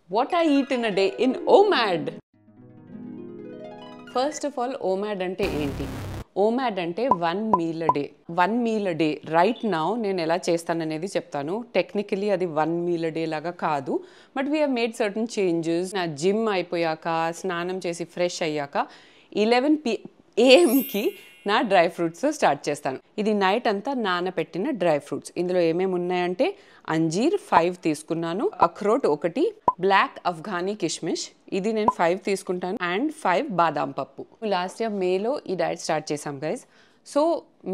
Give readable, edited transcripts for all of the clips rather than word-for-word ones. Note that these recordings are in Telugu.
What I eat in a day in OMAD. First of all, OMAD ante enti? OMAD ante 1 meal a day. 1 meal a day. Right now, నేను ఎలా చేస్తాననేది చెప్తాను. Technically అది 1 meal a day లాగా కాదు. But we have made certain changes. నా జిమ్ అయిపోయాక, స్నానం చేసి ఫ్రెష్ అయ్యాక 11 AM నా డ్రై ఫ్రూట్స్ స్టార్ట్ చేస్తాను. ఇది నైట్ అంతా నానబెట్టిన డ్రై ఫ్రూట్స్. ఇందులో ఏమేమి ఉన్నాయంటే అంజీర్ 5 తీసుకున్నాను, అఖ్రోట్ 1, బ్లాక్ అఫ్ఘానీ కిష్మిష్ ఇది నేను 5 తీసుకుంటాను అండ్ 5 బాదాం పప్పు. లాస్ట్ ఇయర్ మేలో ఈ డైట్ స్టార్ట్ చేసాం గైస్. సో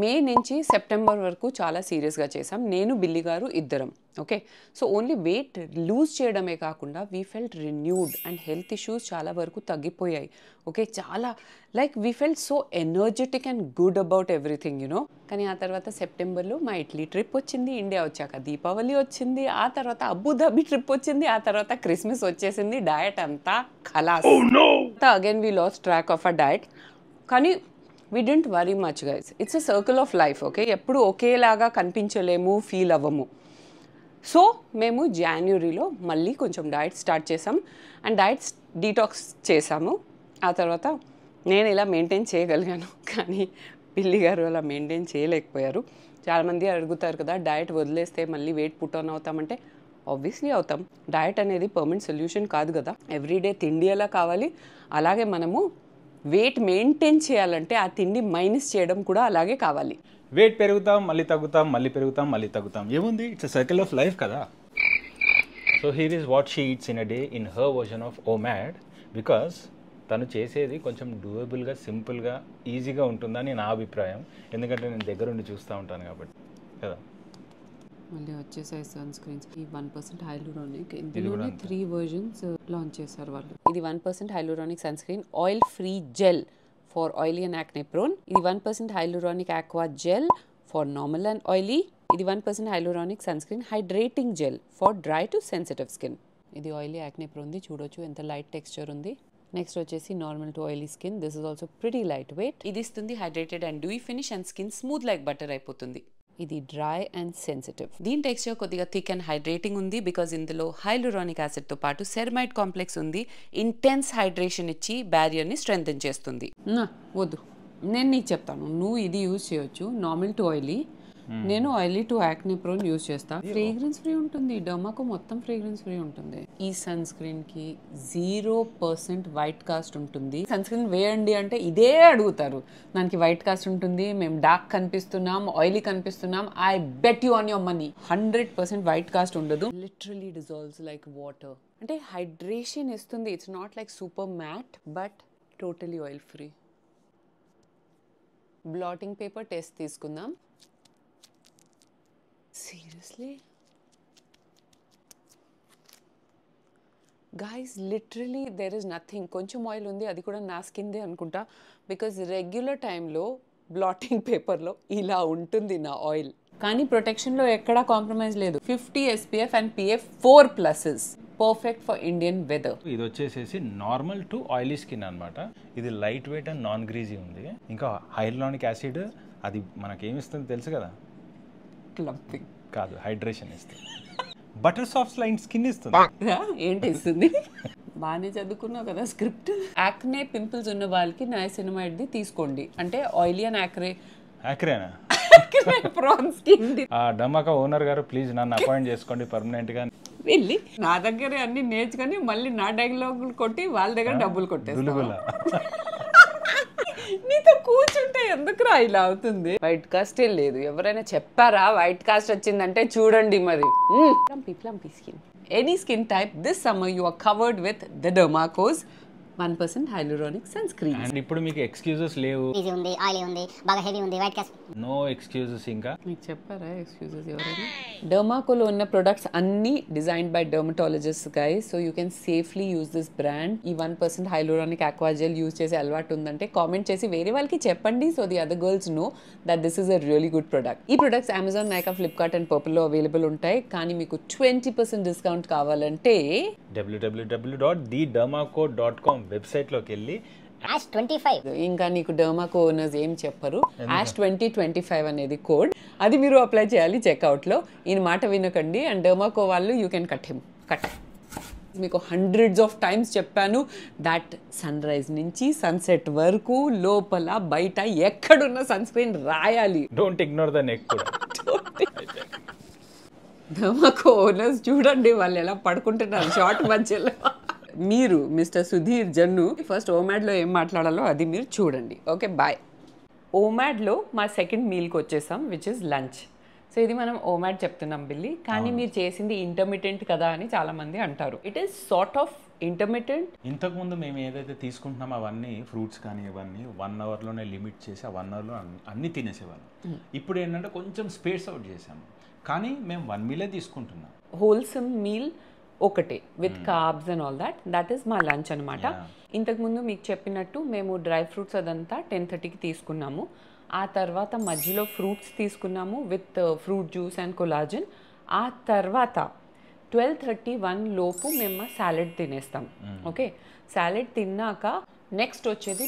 మే నుంచి సెప్టెంబర్ వరకు చాలా సీరియస్గా చేసాం, నేను బిల్లి గారు ఇద్దరం. Okay, so only weight lose చేయడమే కాకుండా we felt renewed and health issues చాలా వరకు తగ్గిపోయాయి. ఓకే, చాలా like we felt so energetic and good about everything you know. కానీ ఆ తర్వాత సెప్టెంబర్లో మా ఇటలీ ట్రిప్ వచ్చింది, ఇండియా వచ్చాక దీపావళి వచ్చింది, ఆ తర్వాత అబుదాబి ట్రిప్ వచ్చింది, ఆ తర్వాత క్రిస్మస్ వచ్చేసింది. డయట్ అంతా ఖలాస్. Again we lost track of a diet. కానీ we didn't worry much guys. It's a circle of life, okay? ఎప్పుడు ఒకేలాగా కనిపించలేము, ఫీల్ అవ్వము. సో మేము జనవరిలో మళ్ళీ కొంచెం డైట్ స్టార్ట్ చేసాం అండ్ డైట్ డీటాక్స్ చేసాము. ఆ తర్వాత నేను ఇలా మెయింటైన్ చేయగలిగాను, కానీ పిల్లి గారు అలా మెయింటైన్ చేయలేకపోయారు. చాలామంది అడుగుతారు కదా, డైట్ వదిలేస్తే మళ్ళీ వెయిట్ పుట్ ఆన్ అవుతామంటే ఆబ్వియస్లీ అవుతాం. డైట్ అనేది పర్మనెంట్ సొల్యూషన్ కాదు కదా. ఎవ్రీడే తిండి ఎలా కావాలి, అలాగే మనము వెయిట్ మెయింటైన్ చేయాలంటే ఆ తిండి మైనస్ చేయడం కూడా అలాగే కావాలి. వెయిట్ పెరుగుతాం, మళ్ళీ తగ్గుతాం, మళ్ళీ పెరుగుతాం, మళ్ళీ తగ్గుతాం. ఏముంది, it's a circle of life కదా. So here is what she eats in a day in her version of OMAD. Because తను చేసేది కొంచెం డూయబుల్గా, సింపుల్గా, ఈజీగా ఉంటుందని నా అభిప్రాయం. ఎందుకంటే నేను దగ్గరుండి చూస్తూ ఉంటాను కాబట్టి కదా. మళ్ళీ వచ్చేసాయి సన్ స్క్రీన్స్. ఈ 1% హైలూరానిక్, ఇందులోనే 3 వర్జన్స్ లాంచ్ చేశారు వాళ్ళు. ఇది 1% hyaluronic sunscreen oil free gel for oily and acne prone. ఇది 1% hyaluronic aqua gel for normal and oily. ఇది 1% hyaluronic sunscreen hydrating gel for dry to sensitive skin. ఇది ఆయిలీ యాక్నే ప్రోన్ది, చూడొచ్చు ఎంత లైట్ టెక్స్చర్ ఉంది. నెక్స్ట్ వచ్చేసి normal to oily skin. This is also pretty light weight. ఇది ఇస్తుంది hydrated and dewy finish and skin smooth like butter అయిపోతుంది. ఇది డ్రై అండ్ సెన్సిటివ్. దీని టెక్స్చర్ కొద్దిగా థిక్ అండ్ హైడ్రేటింగ్ ఉంది బికాజ్ ఇందులో హైలూరానిక్ యాసిడ్తో పాటు సెరమైడ్ కాంప్లెక్స్ ఉంది. ఇంటెన్స్ హైడ్రేషన్ ఇచ్చి బ్యారియర్ని స్ట్రెంథెన్ చేస్తుంది. వద్దు, నేను నీకు చెప్తాను, నువ్వు ఇది యూజ్ చేయొచ్చు నార్మల్ టు ఆయిలీ. నేను oily to acne prone use చేస్తా. ఫ్రేగ్రెన్స్ ఫ్రీ ఉంటుంది, డర్మాకో మొత్తం ఫ్రేగ్రెన్స్ ఫ్రీ ఉంటుంది. ఈ సన్ స్క్రీన్ కి 0% వైట్ కాస్ట్ ఉంటుంది. సన్ స్క్రీన్ వేయండి అంటే ఇదే అడుగుతారు, దానికి వైట్ కాస్ట్ ఉంటుంది, మేము డార్క్ కనిపిస్తున్నాం, ఆయిలీ కనిపిస్తున్నాం. I bet you on your money 100% white cast ఉండదు. Literally dissolves like water. అంటే హైడ్రేషన్ ఇస్తుంది. It's not like super matte but totally oil free. Blotting paper test తీసుకుందాం. Seriously? Guys, literally there is nothing. కొంచెం ఆయిల్ ఉంది, అది కూడా నా స్కిన్దే అనుకుంటా. బికాజ్ రెగ్యులర్ టైంలో బ్లాటింగ్ పేపర్లో ఇలా ఉంటుంది నా ఆయిల్, కానీ ప్రొటెక్షన్లో ఎక్కడా కాంప్రమైజ్ లేదు. 50 SPF and PF 4+. Perfect for Indian weather. ఇది వచ్చేసేసి నార్మల్ టు ఆయిలీ స్కిన్ అనమాట. ఇది light weight and non greasy ఉంది. ఇంకా హైలూరానిక్ యాసిడ్ అది మనకేమిస్తుంది తెలుసు కదా, క్లబ్బింగ్ కాదు, హైడ్రేషన్ ఇస్తుంది. బటర్ సాఫ్ట్ లైన్ స్కిన్ ఇస్తుంది. ఏంటి ఇస్తుంది? బాగానే చదువుకున్నావు కదా స్క్రిప్ట్. యాక్నే పింపుల్స్ ఉన్న వాళ్ళకి నయాసినమైడ్ది తీసుకోండి. అంటే oily and acne prone skin. డమాకా ఓనర్ గారు ప్లీజ్ నన్ను అపాయింట్ చేసుకోండి పర్మనెంట్ గా. వెళ్ళి నా దగ్గరే అన్ని నేర్చుకొని మళ్ళీ నా డైలాగులు కొట్టి వాళ్ళ దగ్గర డబ్బులు కొట్టేస్తా. నీతో కూర్చుంటే ఎందుకురా ఇలా అవుతుంది? వైట్ కాస్టే లేదు. ఎవరైనా చెప్పారా వైట్ కాస్ట్ వచ్చిందంటే? చూడండి మరి. Plumpy skin. Any skin type, this summer you are covered with the Dermaco's 1% hyaluronic sunscreen. And ఇప్పుడు మీకు ఎక్స్క్యూజెస్ లేవు. ఈజీ ఉంది, ఆయిలీ ఉంది, బాగా హెవీ ఉంది, వైట్ కాస్ట్. No excuses. ఇంకా మీకు చెప్పారా ఎక్స్క్యూజెస్ ఎవరైనా? డర్మాకోలో ఉన్న ప్రొడక్ట్స్ అన్ని designed by dermatologist guys. So you can safely use this brand. ఈ 1% హైలూరానిక్ ఆక్వా జెల్ యూజ్ చేసే అలవాటు ఉందంటే కామెంట్ చేసి వేరే వాళ్ళకి చెప్పండి. So the other girls know that this is a really good product. ఈ products Amazon, Nykaa, Flipkart and పర్పుల్లో అవైలబుల్ ఉంటాయి. కానీ మీకు 20% డిస్కౌంట్ కావాలంటే www.thedermaco.com వెబ్సైట్లోకి వెళ్ళి #25. ఇంకా నీకు డర్మాకో ఓనర్స్ ఏం చెప్పరు. #2025 అనేది కోడ్, అది మీరు అప్లై చేయాలి చెక్అవుట్లో. ఈయన మాట వినకండి. అండ్ డర్మాకో వాళ్ళు యూ కెన్ కట్. మీకు హండ్రెడ్స్ ఆఫ్ టైమ్స్ చెప్పాను దట్ సన్ రైజ్ నుంచి సన్సెట్ వరకు లోపల బయట ఎక్కడున్న సన్ స్క్రీన్ రాయాలి. డోంట్ ఇగ్నోర్ ద నెక్ కూడా. మాకు ఓనర్స్ చూడండి వాళ్ళు ఎలా పడుకుంటున్నారు షార్ట్ మధ్యలో. మీరు మిస్టర్ సుధీర్ జన్ను ఫస్ట్ ఓమాడ్లో ఏం మాట్లాడాలో అది మీరు చూడండి. Okay bye. ఓమాడ్లో మా సెకండ్ మీల్కి వచ్చేసాం విచ్ ఇస్ లంచ్. సో ఇది మనం ఓమాడ్ చెప్తున్నాం బిల్లి, కానీ మీరు చేసింది ఇంటర్మిటెంట్ కదా అని చాలా మంది అంటారు. It is sort of intermittent. ఇంతకుముందు మేము ఏదైతే తీసుకుంటున్నామో అవన్నీ ఫ్రూట్స్ కానీ ఇవన్నీ 1 అవర్లోనే లిమిట్ చేసి ఆ 1 అవర్లో అన్నీ తినేసేవాళ్ళం. ఇప్పుడు ఏంటంటే కొంచెం స్పేస్ అవుట్ చేసాము, కానీ మేము 1 మీలే తీసుకుంటున్నాం. హోల్సమ్ మీల్ ఒకటే with carbs and all that is మా లంచ్ అనమాట. ఇంతకుముందు మీకు చెప్పినట్టు మేము డ్రై ఫ్రూట్స్ అదంతా 10:30కి తీసుకున్నాము. ఆ తర్వాత మధ్యలో ఫ్రూట్స్ తీసుకున్నాము with fruit juice and collagen. ఆ తర్వాత 12:31 లోపు మేము సాలెడ్ తినేస్తాం. ఓకే, సాలెడ్ తిన్నాక నెక్స్ట్ వచ్చేది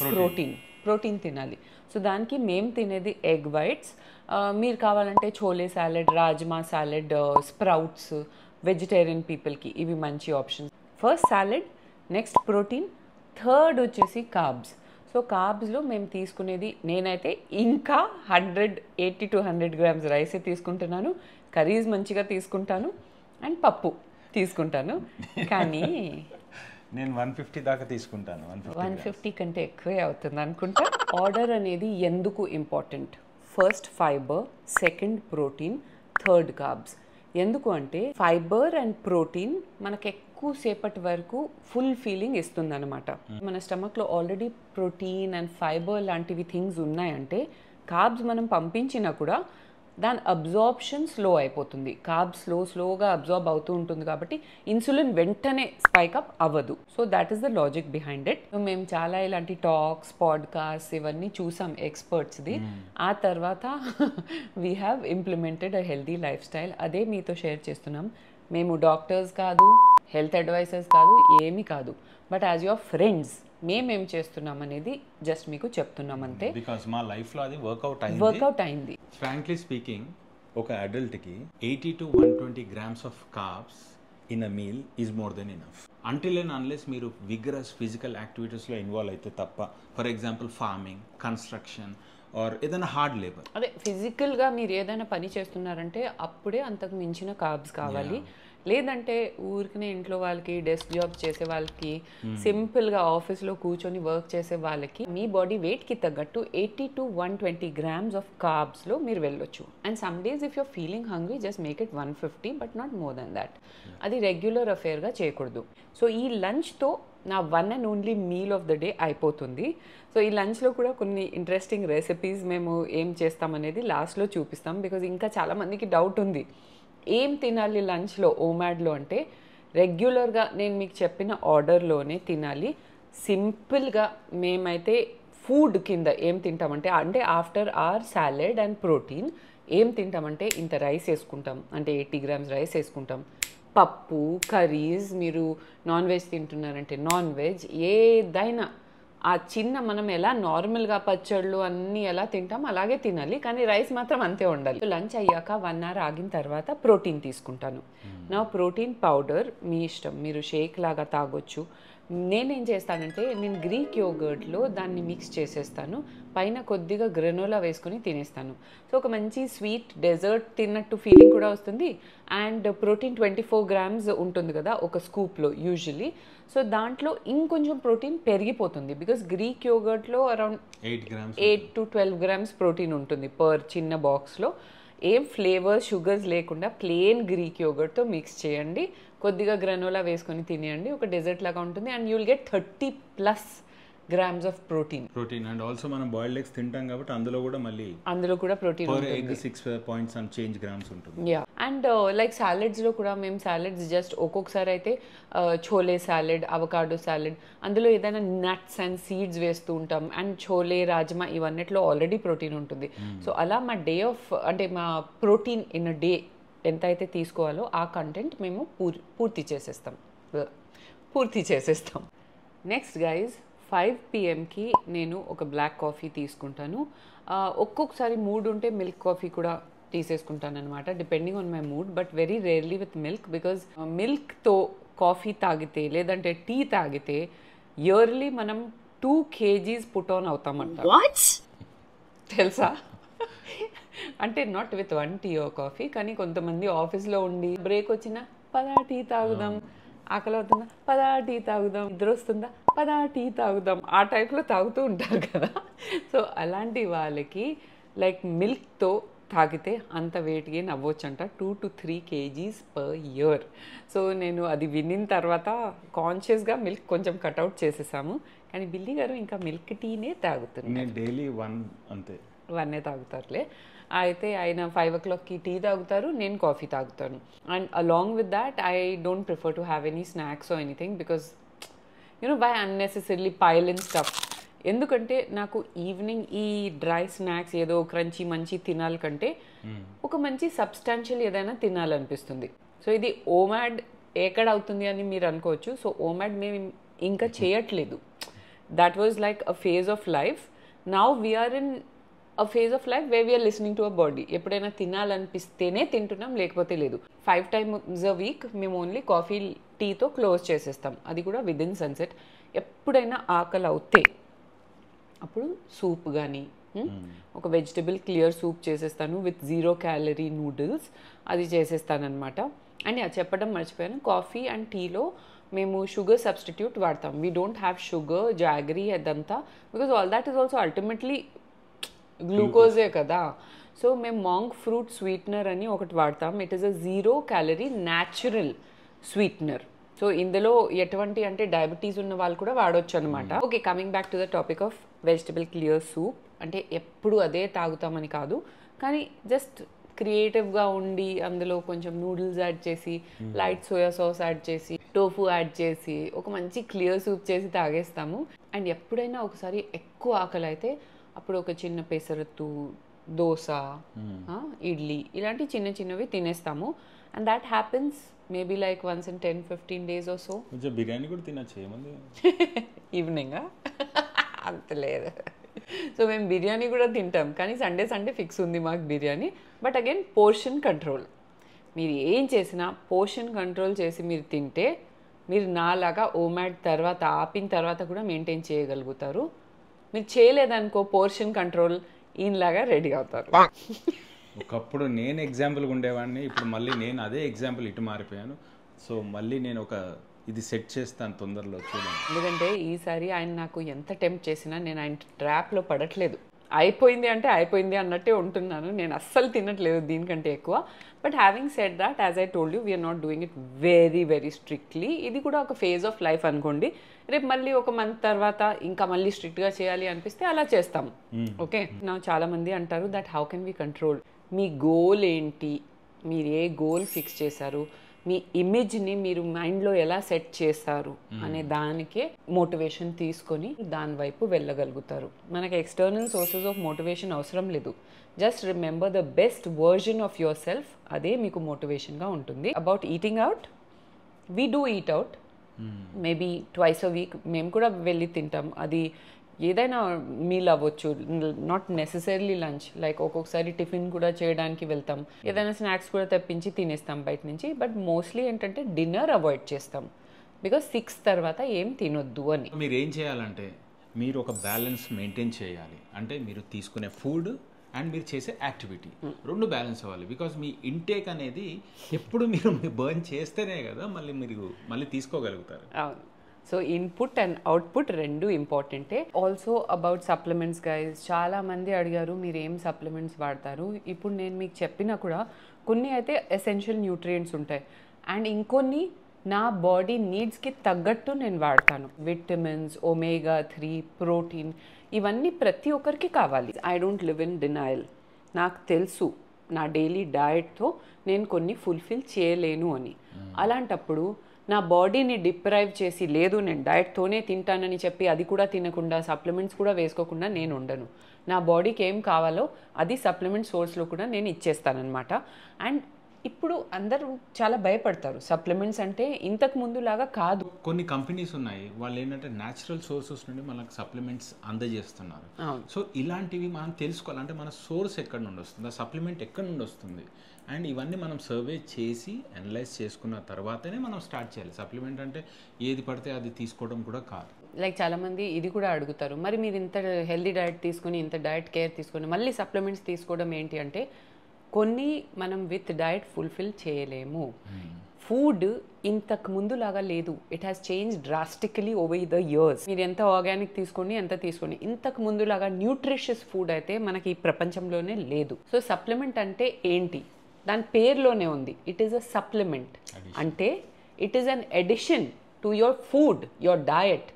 ప్రోటీన్ తినాలి. సో దానికి మేము తినేది ఎగ్ వైట్స్. మీరు కావాలంటే chole salad, rajma salad, sprouts, vegetarian పీపుల్కి ఇవి మంచి options. First salad, next protein, third వచ్చేసి కార్బ్స్. సో కార్బ్స్లో మేము తీసుకునేది నేనైతే ఇంకా 180 to 100 grams రైసే తీసుకుంటున్నాను. కర్రీస్ మంచిగా తీసుకుంటాను అండ్ పప్పు తీసుకుంటాను. కానీ నేను 150 దాకా తీసుకుంటాను. 150 కంటే ఎక్కువే అవుతుంది అనుకుంటా. ఆర్డర్ అనేది ఎందుకు important? First fibre, second protein, third carbs. ఎందుకు అంటే ఫైబర్ అండ్ ప్రోటీన్ మనకు ఎక్కువసేపటి వరకు ఫుల్ ఫీలింగ్ ఇస్తుంది అనమాట. మన స్టమక్లో ఆల్రెడీ ప్రోటీన్ అండ్ ఫైబర్ లాంటివి థింగ్స్ ఉన్నాయంటే కార్బ్స్ మనం పంపించినా కూడా దాని అబ్జార్ప్షన్ స్లో అయిపోతుంది. కార్బ్స్ స్లోగా అబ్జార్బ్ అవుతూ ఉంటుంది కాబట్టి ఇన్సులిన్ వెంటనే స్పైక్ అప్ అవ్వదు. So that is the logic behind it. మేము చాలా ఇలాంటి టాక్స్, పాడ్కాస్ట్ ఇవన్నీ చూసాం ఎక్స్పర్ట్స్ది. ఆ తర్వాత we have implemented a healthy life style. అదే మీతో షేర్ చేస్తున్నాం. మేము డాక్టర్స్ కాదు, హెల్త్ అడ్వైజర్స్ కాదు, ఏమీ కాదు. బట్ యాజ్ యువర్ ఫ్రెండ్స్ మేమేం చేస్తున్నాం అనేది జస్ట్ మీకు చెప్తున్నాం అంతే. బికాస్ మా లైఫ్లో అది వర్కౌట్ అయింది. ఫ్రాంక్లీ స్పీకింగ్, ఒక అడల్ట్కి 80 to 120 grams of carbs in a meal is more than enough. Until and unless మీరు విగరస్ ఫిజికల్ యాక్టివిటీస్లో ఇన్వాల్వ్ అయితే తప్ప. For example farming, construction or ఏదైనా హార్డ్ లేబర్. అదే ఫిజికల్గా మీరు ఏదైనా పని చేస్తున్నారంటే అప్పుడే అంతకు మించిన కార్బ్స్ కావాలి. లేదంటే ఊరికనే ఇంట్లో వాళ్ళకి, డెస్క్ జాబ్ చేసే వాళ్ళకి, సింపుల్గా ఆఫీస్లో కూర్చొని వర్క్ చేసే వాళ్ళకి మీ బాడీ వెయిట్కి తగ్గట్టు 80 to 120 grams ఆఫ్ కార్బ్స్లో మీరు వెళ్ళొచ్చు. And some days if you're feeling hungry just make it 150, but not more than that. అది రెగ్యులర్ అఫేర్గా చేయకూడదు. సో ఈ లంచ్తో నా 1 and only meal of the day అయిపోతుంది. సో ఈ లంచ్లో కూడా కొన్ని ఇంట్రెస్టింగ్ రెసిపీస్ మేము ఏం చేస్తామనేది లాస్ట్లో చూపిస్తాం. బికాజ్ ఇంకా చాలామందికి డౌట్ ఉంది ఏం తినాలి లంచ్లో ఓమాడ్లో అంటే. రెగ్యులర్గా నేను మీకు చెప్పిన ఆర్డర్లోనే తినాలి. సింపుల్గా మేమైతే ఫుడ్ కింద ఏం తింటామంటే అంటే after or salad and protein ఏం తింటామంటే ఇంత రైస్ వేసుకుంటాం, అంటే 80 grams రైస్ వేసుకుంటాం. పప్పు, కర్రీస్, మీరు నాన్ వెజ్ తింటున్నారంటే నాన్ వెజ్, ఏదైనా ఆ చిన్న మనం ఎలా నార్మల్గా పచ్చళ్ళు అన్నీ ఎలా తింటాం అలాగే తినాలి, కానీ రైస్ మాత్రం అంతే ఉండాలి. లంచ్ అయ్యాక 1 hour ఆగిన తర్వాత ప్రోటీన్ తీసుకుంటాను. నా ప్రోటీన్ పౌడర్ మీ ఇష్టం, మీరు షేక్ లాగా తాగొచ్చు. నేనేం చేస్తానంటే నేను గ్రీక్ యోగర్ట్లో దాన్ని మిక్స్ చేసేస్తాను, పైన కొద్దిగా గ్రెనోలా వేసుకొని తినేస్తాను. సో ఒక మంచి స్వీట్ డెజర్ట్ తిన్నట్టు ఫీలింగ్ కూడా వస్తుంది. అండ్ ప్రోటీన్ 24 grams ఉంటుంది కదా ఒక స్కూప్లో యూజువలీ. సో దాంట్లో ఇంకొంచెం ప్రోటీన్ పెరిగిపోతుంది బికాస్ గ్రీక్ యోగర్ట్లో అరౌండ్ 8 to 12 grams ప్రోటీన్ ఉంటుంది పర్ చిన్న బాక్స్లో. ఏం ఫ్లేవర్స్, షుగర్స్ లేకుండా ప్లెయిన్ గ్రీక్ యోగర్ట్తో మిక్స్ చేయండి, కొద్దిగా గ్రనోలా వేసుకొని తినేయండి, ఒక డెజర్ట్ లాగా ఉంటుంది. And you will get 30+ grams of protein. And also మనం బాయిల్డ్ ఎగ్స్ తింటాం కాబట్టి అందులో కూడా ప్రోటీన్ ఉంటుంది. 6 points and change grams ఉంటుంది. యా, అండ్ లైక్ సాలెడ్స్లో కూడా మేము సాలెడ్స్ జస్ట్ ఒక్కొక్కసారి అయితే చోలే సాలెడ్, అవకాడో సాలెడ్, అందులో ఏదైనా నట్స్ అండ్ సీడ్స్ వేస్తూ ఉంటాం. అండ్ చోలే, రాజ్మా ఇవన్నిట్లో ఆల్రెడీ ప్రోటీన్ ఉంటుంది. సో అలా మా మా ప్రోటీన్ ఇన్ అ డే ఎంత అయితే తీసుకోవాలో ఆ కంటెంట్ మేము పూర్తి చేసేస్తాం. నెక్స్ట్ గైజ్, 5 PMకి నేను ఒక బ్లాక్ కాఫీ తీసుకుంటాను. ఒక్కొక్కసారి మూడ్ ఉంటే మిల్క్ కాఫీ కూడా తీసేసుకుంటాను అనమాట, depending on my mood, but very rarely with milk. Because మిల్క్తో కాఫీ తాగితే లేదంటే టీ తాగితే ఇయర్లీ మనం 2 kgs పుట్ ఆన్ అవుతామంట. తెలుసా? అంటే not with 1 tea or coffee, కానీ కొంతమంది ఆఫీస్లో ఉండి బ్రేక్ వచ్చినా పదా టీ తాగుదాం, ఆకలి అవుతుందా పదా టీ తాగుదాం, నిద్ర వస్తుందా పదా టీ తాగుదాం, ఆ టైప్లో తాగుతూ ఉంటారు కదా. సో అలాంటి వాళ్ళకి లైక్ మిల్క్తో తాగితే అంత వెయిట్ గెయిన్ అవ్వచ్చంట, 2 to 3 kgs per year. So నేను అది వినిన తర్వాత కాన్షియస్గా మిల్క్ కొంచెం కట్అవుట్ చేసేసాము. కానీ బిల్లీ గారు ఇంకా మిల్క్ టీనే తాగుతున్నారు. నేను డైలీ 1 అంతే, 1 తాగుతారులే. అయితే ఆయన 5 o'clockకి టీ తాగుతారు, నేను కాఫీ తాగుతాను. And along with that I don't prefer to have any snacks or anything because why unnecessarily pile in stuff. ఎందుకంటే నాకు ఈవినింగ్ ఈ డ్రై స్నాక్స్ ఏదో క్రంచీ మంచి తినాలి కంటే ఒక మంచి సబ్స్టాన్షియల్ ఏదైనా తినాలనిపిస్తుంది. సో ఇది ఓమాడ్ ఎక్కడ అవుతుంది అని మీరు అనుకోవచ్చు. సో ఓమాడ్ మేము ఇంకా చేయట్లేదు. That was like a phase of life. Now we are in a phase of life where we are listening to a body. ఎప్పుడైనా తినాలనిపిస్తేనే తింటున్నాం, లేకపోతే లేదు. 5 times a week మేము ఓన్లీ కాఫీ టీతో క్లోజ్ చేసేస్తాం, అది కూడా విదిన్ సన్సెట్. ఎప్పుడైనా ఆకలి అవుతే అప్పుడు సూప్ కానీ ఒక వెజిటబుల్ క్లియర్ సూప్ చేసేస్తాను విత్ 0 calorie నూడిల్స్, అది చేసేస్తానమాట. అండ్ అది చెప్పడం మర్చిపోయాను, కాఫీ అండ్ టీలో మేము షుగర్ సబ్స్టిట్యూట్ వాడతాం. We don't have sugar jaggery అదంతా, because all that is also ultimately గ్లూకోజే కదా. సో మేము మాంగ్ ఫ్రూట్ స్వీట్నర్ అని ఒకటి వాడతాం. It is a 0 calorie natural sweetener. So ఇందులో ఎటువంటి అంటే డయాబెటీస్ ఉన్న వాళ్ళు కూడా వాడవచ్చు అనమాట. Okay, coming back to the topic of vegetable clear soup. అంటే ఎప్పుడు అదే తాగుతామని కాదు, కానీ జస్ట్ క్రియేటివ్గా ఉండి అందులో కొంచెం నూడిల్స్ యాడ్ చేసి, లైట్ సోయా సాస్ యాడ్ చేసి, టోఫు యాడ్ చేసి ఒక మంచి క్లియర్ సూప్ చేసి తాగేస్తాము. అండ్ ఎప్పుడైనా ఒకసారి ఎక్కువ ఆకలి అయితే అప్పుడు ఒక చిన్న పెసరత్తు, దోశ, ఇడ్లీ ఇలాంటి చిన్న చిన్నవి తినేస్తాము. And that happens maybe like once in 10-15 days or so. కొంచెం బిర్యానీ కూడా తినచ్చు ఏముంది ఈవినింగా అంత లేదు. సో మేము బిర్యానీ కూడా తింటాం, కానీ సండే ఫిక్స్ ఉంది మాకు biryani. But again portion control. మీరు ఏం చేసినా పోర్షన్ కంట్రోల్ చేసి మీరు తింటే మీరు నాలాగా ఓమాడ్ తర్వాత ఆపిన తర్వాత కూడా మెయింటైన్ చేయగలుగుతారు. మీరు చేయలేదనుకో పోర్షన్ కంట్రోల్, ఈయనలాగా రెడీ అవుతారు. ఒకప్పుడు నేను ఎగ్జాంపుల్గా ఉండేవాడిని, ఇప్పుడు మళ్ళీ నేను అదే ఎగ్జాంపుల్ ఇటు మారిపోయాను. సో మళ్ళీ నేను ఒక ఇది సెట్ చేస్తాను తొందరలో, చూడండి. ఎందుకంటే ఈసారి ఆయన నాకు ఎంత టెంప్ట్ చేసినా నేను ఆయన ట్రాప్లో పడట్లేదు. అయిపోయింది అంటే అయిపోయింది అన్నట్టే ఉంటున్నాను. నేను అస్సలు తినట్లేదు దీనికంటే ఎక్కువ. But having said that, as I told you, we are not doing it very very strictly. ఇది కూడా ఒక ఫేజ్ ఆఫ్ లైఫ్ అనుకోండి. రేపు మళ్ళీ ఒక మంత్ తర్వాత ఇంకా మళ్ళీ స్ట్రిక్ట్గా చేయాలి అనిపిస్తే అలా చేస్తాం. ఓకే, నా చాలా మంది అంటారు that how can we control. Me goal ఏంటి, మీరు ఏ గోల్ ఫిక్స్ చేశారు, మీ ఇమేజ్ని మీరు మైండ్లో ఎలా సెట్ చేస్తారు అనే దానికే మోటివేషన్ తీసుకొని దాని వైపు వెళ్ళగలుగుతారు. మనకి ఎక్స్టర్నల్ సోర్సెస్ ఆఫ్ మోటివేషన్ అవసరం లేదు. Just remember the best version of your self, అదే మీకు మోటివేషన్గా ఉంటుంది. About eating out, we do eat out maybe twice a week. మేము కూడా వెళ్ళి తింటాం. అది ఏదైనా మీల్ అవ్వచ్చు, నాట్ నెసెసరీలీ లంచ్. లైక్ ఒక్కొక్కసారి టిఫిన్ కూడా చేయడానికి వెళ్తాం, ఏదైనా స్నాక్స్ కూడా తెప్పించి తినేస్తాం బయట నుంచి. బట్ మోస్ట్లీ ఏంటంటే డిన్నర్ అవాయిడ్ చేస్తాం, బికాస్ 6 తర్వాత ఏం తినొద్దు అని. మీరు ఏం చేయాలంటే మీరు ఒక బ్యాలెన్స్ మెయింటైన్ చేయాలి. అంటే మీరు తీసుకునే ఫుడ్ అండ్ మీరు చేసే యాక్టివిటీ రెండు బ్యాలెన్స్ అవ్వాలి. బికాస్ మీ ఇంటేక్ అనేది ఎప్పుడు మీరు బర్న్ చేస్తేనే కదా మీరు మళ్ళీ తీసుకోగలుగుతారు. అవును. సో ఇన్పుట్ అండ్ అవుట్పుట్ రెండు ఇంపార్టెంటే. ఆల్సో అబౌట్ సప్లిమెంట్స్ గైస్, చాలామంది అడిగారు మీరు ఏం సప్లిమెంట్స్ వాడతారు. ఇప్పుడు నేను మీకు చెప్పినా కూడా కొన్ని అయితే ఎసెన్షియల్ న్యూట్రియంట్స్ ఉంటాయి, అండ్ ఇంకొన్ని నా బాడీ నీడ్స్కి తగ్గట్టు నేను వాడతాను. విటమిన్స్, ఒమేగా 3, ప్రోటీన్, ఇవన్నీ ప్రతి ఒక్కరికి కావాలి. I don't live in denial. నాకు తెలుసు నా డైలీ డయట్తో నేను కొన్ని ఫుల్ఫిల్ చేయలేను అని. అలాంటప్పుడు నా బాడీని డిప్రైవ్ చేసి, లేదు నేను డయట్తోనే తింటానని చెప్పి అది కూడా తినకుండా సప్లిమెంట్స్ కూడా వేసుకోకుండా నేను ఉండను. నా బాడీకి ఏం కావాలో అది సప్లిమెంట్ సోర్స్లో కూడా నేను ఇచ్చేస్తానమాట. అండ్ ఇప్పుడు అందరూ చాలా భయపడతారు సప్లిమెంట్స్ అంటే ఇంతకు ముందు లాగా కాదు. కొన్ని కంపెనీస్ ఉన్నాయి, వాళ్ళు ఏంటంటే న్యాచురల్ సోర్సెస్ నుండి మనకు సప్లిమెంట్స్ అందజేస్తున్నారు. సో ఇలాంటివి మనం తెలుసుకోవాలంటే మన సోర్స్ ఎక్కడి నుండి వస్తుంది, ఆ సప్లిమెంట్ ఎక్కడి నుండి వస్తుంది, అండ్ ఇవన్నీ మనం సర్వే చేసి అనలైజ్ చేసుకున్న తర్వాతనే మనం స్టార్ట్ చేయాలి. సప్లిమెంట్ అంటే ఏది పడితే అది తీసుకోవడం కూడా కాదు. లైక్ చాలామంది ఇది కూడా అడుగుతారు, మరి మీరు ఇంత హెల్దీ డైట్ తీసుకుని ఇంత డైట్ కేర్ తీసుకుని మళ్ళీ సప్లిమెంట్స్ తీసుకోవడం ఏంటి అంటే, కొన్ని మనం విత్ డైట్ ఫుల్ఫిల్ చేయలేము. ఫుడ్ ఇంతకు ముందు లాగా లేదు. It has change drastically over the years. మీరు ఎంత ఆర్గానిక్ తీసుకోండి, ఎంత తీసుకోండి, ఇంతకు ముందు లాగా న్యూట్రిషియస్ ఫుడ్ అయితే మనకి ఈ ప్రపంచంలోనే లేదు. సో సప్లిమెంట్ అంటే ఏంటి, దాని పేరులోనే ఉంది, ఇట్ ఈస్ అ సప్లిమెంట్. అంటే it is an edition to your food, your diet.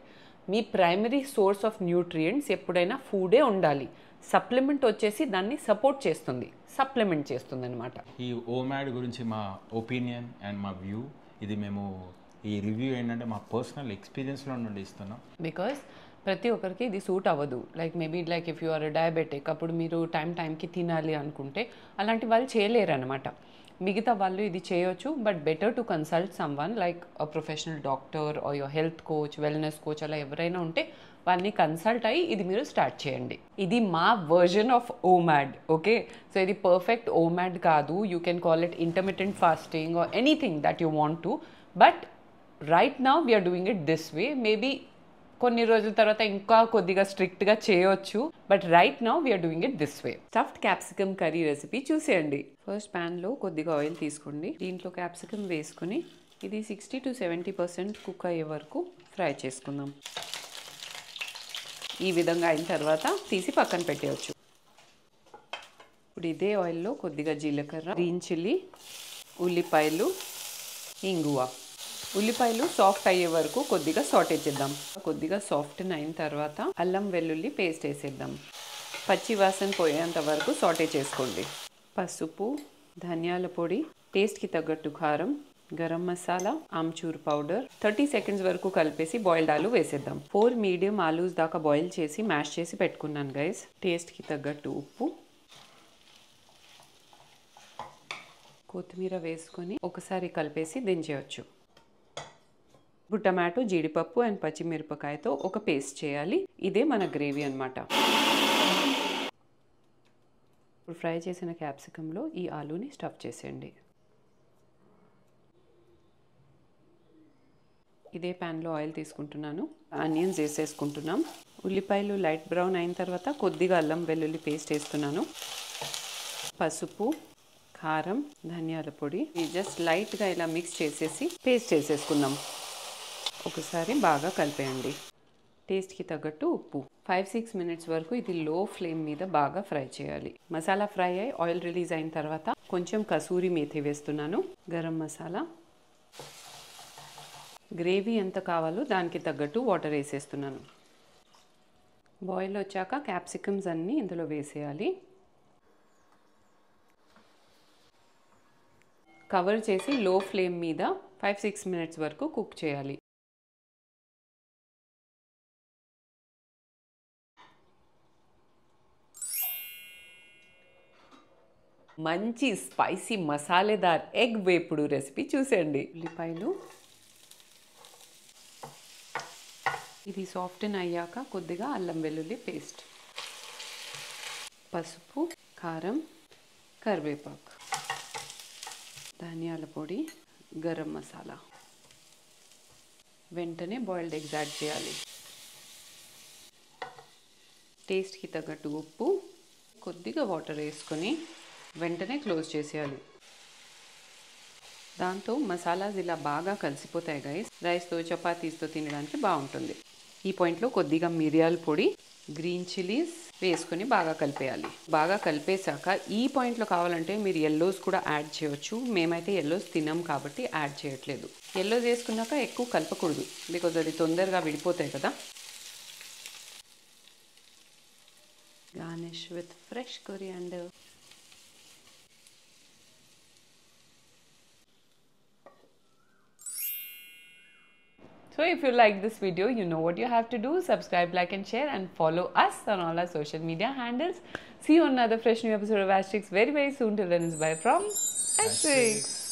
Me primary source of nutrients ఎప్పుడైనా ఫుడే ఉండాలి. సప్లిమెంట్ వచ్చేసి దాన్ని సపోర్ట్ చేస్తుంది, సప్లిమెంట్ చేస్తుంది అనమాట. ఈ ఓమాడ్ గురించి మా ఒపీనియన్ అండ్ మా వ్యూ, ఇది మేము ఈ రివ్యూ ఏంటంటే మా పర్సనల్ ఎక్స్పీరియన్స్లో నుండి ఇస్తున్నాం. బికాస్ ప్రతి ఒక్కరికి ఇది సూట్ అవ్వదు. Like maybe like if you are diabetic, అప్పుడు మీరు టైంకి తినాలి అనుకుంటే అలాంటి వాళ్ళు చేయలేరు అనమాట. మిగతా వాళ్ళు ఇది చేయొచ్చు, but better to consult someone like a professional doctor or your health coach, wellness coach, అలా ఎవరైనా ఉంటే వాళ్ళని కన్సల్ట్ అయ్యి ఇది మీరు స్టార్ట్ చేయండి. ఇది మా version of OMAD. Okay, so ఇది పర్ఫెక్ట్ ఓమాడ్ కాదు. You can call it intermittent fasting or anything that you want to, but right now we are doing it this way. Maybe కొన్ని రోజుల తర్వాత ఇంకా కొద్దిగా స్ట్రిక్ట్గా చేయొచ్చు, but right now we are doing it this way. Stuffed capsicum curry recipe చూసేయండి. ఫస్ట్ ప్యాన్లో కొద్దిగా ఆయిల్ తీసుకోండి, దీంట్లో క్యాప్సికమ్ వేసుకుని ఇది 60 to 70% కుక్ అయ్యే వరకు ఫ్రై చేసుకుందాం. ఈ విధంగా అయిన తర్వాత తీసి పక్కన పెట్టేయచ్చు. ఇప్పుడు ఇదే ఆయిల్లో కొద్దిగా జీలకర్ర, గ్రీన్ చిల్లీ, ఉల్లిపాయలు, ఇంగువ. ఉల్లిపాయలు సాఫ్ట్ అయ్యే వరకు కొద్దిగా సాటే చేద్దాం. కొద్దిగా సాఫ్ట్ అయిన తర్వాత అల్లం వెల్లుల్లి పేస్ట్ వేసేద్దాం. పచ్చి వాసన పోయేంత వరకు సాటే చేసుకోండి. పసుపు, ధనియాల పొడి, టేస్ట్కి తగ్గట్టు కారం, గరం మసాలా, ఆమ్చూర్ పౌడర్, 30 seconds వరకు కలిపేసి బాయిల్డ్ ఆలు వేసేద్దాం. 4 మీడియం ఆలూస్ దాకా బాయిల్ చేసి మ్యాష్ చేసి పెట్టుకున్నాను గైస్. టేస్ట్కి తగ్గట్టు ఉప్పు, కొత్తిమీర వేసుకొని ఒకసారి కలిపేసి దించేయచ్చు. ఇప్పుడు టమాటో, జీడిపప్పు అండ్ పచ్చిమిరపకాయతో ఒక పేస్ట్ చేయాలి. ఇదే మన గ్రేవీ అన్నమాట. ఇప్పుడు ఫ్రై చేసిన క్యాప్సికంలో ఈ ఆలూని స్టఫ్ చేసేయండి. ఇదే ప్యాన్లో ఆయిల్ తీసుకుంటున్నాను, ఆనియన్స్ వేసేసుకుంటున్నాం. ఉల్లిపాయలు లైట్ బ్రౌన్ అయిన తర్వాత కొద్దిగా అల్లం వెల్లుల్లి పేస్ట్ వేస్తున్నాను. పసుపు, కారం, ధనియాల పొడి జస్ట్ లైట్గా ఇలా మిక్స్ చేసేసి పేస్ట్ వేసేసుకుందాం. ఒకసారి బాగా కలిపేయండి. టేస్ట్కి తగ్గట్టు ఉప్పు. 5-6 minutes వరకు ఇది లో ఫ్లేమ్ మీద బాగా ఫ్రై చేయాలి. మసాలా ఫ్రై అయ్యి ఆయిల్ రిలీజ్ అయిన తర్వాత కొంచెం కసూరి మేథి వేస్తున్నాను, గరం మసాలా. గ్రేవీ ఎంత కావాలో దానికి తగ్గట్టు వాటర్ వేసేస్తున్నాను. బాయిల్ వచ్చాక క్యాప్సికమ్స్ అన్నీ ఇందులో వేసేయాలి. కవర్ చేసి లో ఫ్లేమ్ మీద 5-6 minutes వరకు కుక్ చేయాలి. మంచి స్పైసీ మసాలేదార్ ఎగ్ వేపుడు రెసిపీ చూసేయండి. ఉల్లిపాయలు ఇది సాఫ్టన్ అయ్యాక కొద్దిగా అల్లం వెల్లుల్లి పేస్ట్, పసుపు, కారం, కరివేపాకు, ధనియాల పొడి, గరం మసాలా. వెంటనే బాయిల్డ్ ఎగ్స్ యాడ్ చేయాలి. టేస్ట్కి తగ్గట్టు ఉప్పు, కొద్దిగా వాటర్ వేసుకొని వెంటనే క్లోజ్ చేసేయాలి. దాంతో మసాలాస్ ఇలా బాగా కలిసిపోతాయి గైస్. రైస్తో, చపాతీస్తో తినడానికి బాగుంటుంది. ఈ పాయింట్లో కొద్దిగా మిరియాల పొడి, గ్రీన్ చిల్లీస్ వేసుకొని బాగా కలిపేయాలి. బాగా కలిపేశాక ఈ పాయింట్లో కావాలంటే మీరు ఎల్లోస్ కూడా యాడ్ చేయొచ్చు. మేమైతే ఎల్లోస్ తినాం కాబట్టి యాడ్ చేయట్లేదు. ఎల్లోస్ వేసుకున్నాక ఎక్కువ కలపకూడదు, బికాజ్ అది తొందరగా విడిపోతాయి కదా. Garnish with fresh coriander. So if you like this video, you know what you have to do. Subscribe, like and share, and follow us on all our social media handles. See you on another fresh new episode of Asterix very, very soon. Till then, it's bye from Asterix.